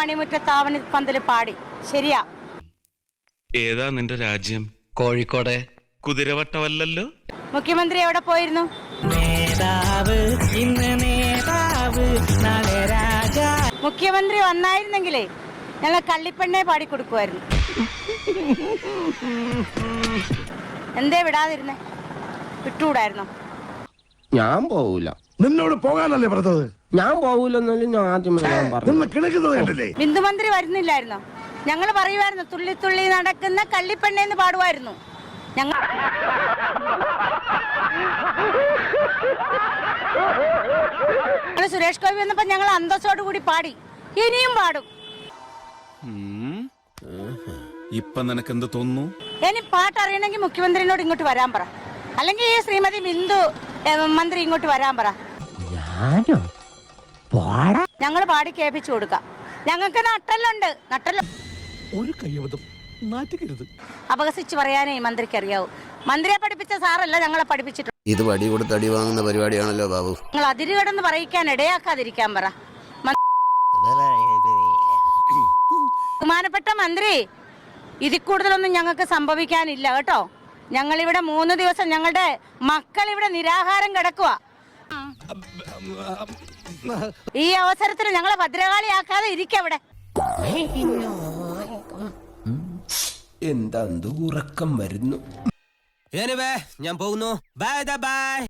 മണിമുറ്റത്താവണി പന്തല് പാടി. ശരിയാ. ഏതാ നിന്റെ രാജ്യം? കോഴിക്കോട്. കുതിരവട്ടമല്ലല്ലോ. മുഖ്യമന്ത്രി എവിടെ പോയിരുന്നു? മുഖ്യമന്ത്രി വന്നായിരുന്നെങ്കിലേ ഞങ്ങൾ കള്ളിപ്പെണ്ണെ പാടിക്കൊടുക്കുമായിരുന്നു. എന്തേ വിടാതിരുന്നേ? വിട്ടുകൂടായിരുന്നോ? ഞാൻ പോവൂല. നിന്നോട് പോകാനല്ലേ പറഞ്ഞത്? ഞാൻ പോവൂലെന്നല്ലേ ഞാൻ ആദ്യമേ പറഞ്ഞു. ബിന്ദുമന്ത്രി വരുന്നില്ലായിരുന്നോ? ഞങ്ങൾ പറയുമായിരുന്നു തുള്ളി തുള്ളി നടക്കുന്ന കള്ളിപ്പെണ്ണെന്ന് പാടുമായിരുന്നു. ഞങ്ങൾ സുരേഷ് ഗോപി വന്നപ്പോ ഞങ്ങൾ അന്തസ്സോട് കൂടി പാടി. ഇനിയും പാടും. ഇപ്പൊ നിനക്ക് എന്ത് തോന്നുന്നു? ഇനി പാട്ട് അറിയണമെങ്കിൽ മുഖ്യമന്ത്രിനോട് ഇങ്ങോട്ട് വരാൻ പറ, അല്ലെങ്കിൽ ഈ ശ്രീമതി ബിന്ദു മന്ത്രി ഇങ്ങോട്ട് വരാൻ പറ. ഞങ്ങൾ പാടി കേൾപ്പിച്ചു കൊടുക്കാം. ഞങ്ങൾക്ക് നട്ടലുണ്ട്. ഒരു കയ്യബദ്ധം നാറ്റിക്കരുത്. അപകസിച്ച് പറയാനേ മന്ത്രിക്ക് അറിയാവൂ. മന്ത്രിയെ പഠിപ്പിച്ച സാറല്ല ഞങ്ങളെ പഠിപ്പിച്ചിട്ടുണ്ട്. ഇത് വടി കൊടുത്ത് അടി വാങ്ങുന്ന പരിപാടിയാണല്ലോ ബാബു. നിങ്ങൾ അതിരുകടന്ന് പറയിക്കാൻ ഇടയാക്കാതിരിക്കാൻ പറ. ബഹുമാനപ്പെട്ട മന്ത്രി, ഇതിൽ കൂടുതലൊന്നും ഞങ്ങൾക്ക് സംഭവിക്കാനില്ല കേട്ടോ. ഞങ്ങളിവിടെ 3 ദിവസം ഞങ്ങളുടെ മക്കൾ ഇവിടെ നിരാഹാരം കിടക്കുക. ഈ അവസരത്തിൽ ഞങ്ങളെ ഭദ്രകാളിയാക്കാതെ ഇരിക്കവിടെ. എന്താ ഉറക്കം വരുന്നു. ഞാൻ പോകുന്നു. Bye bye.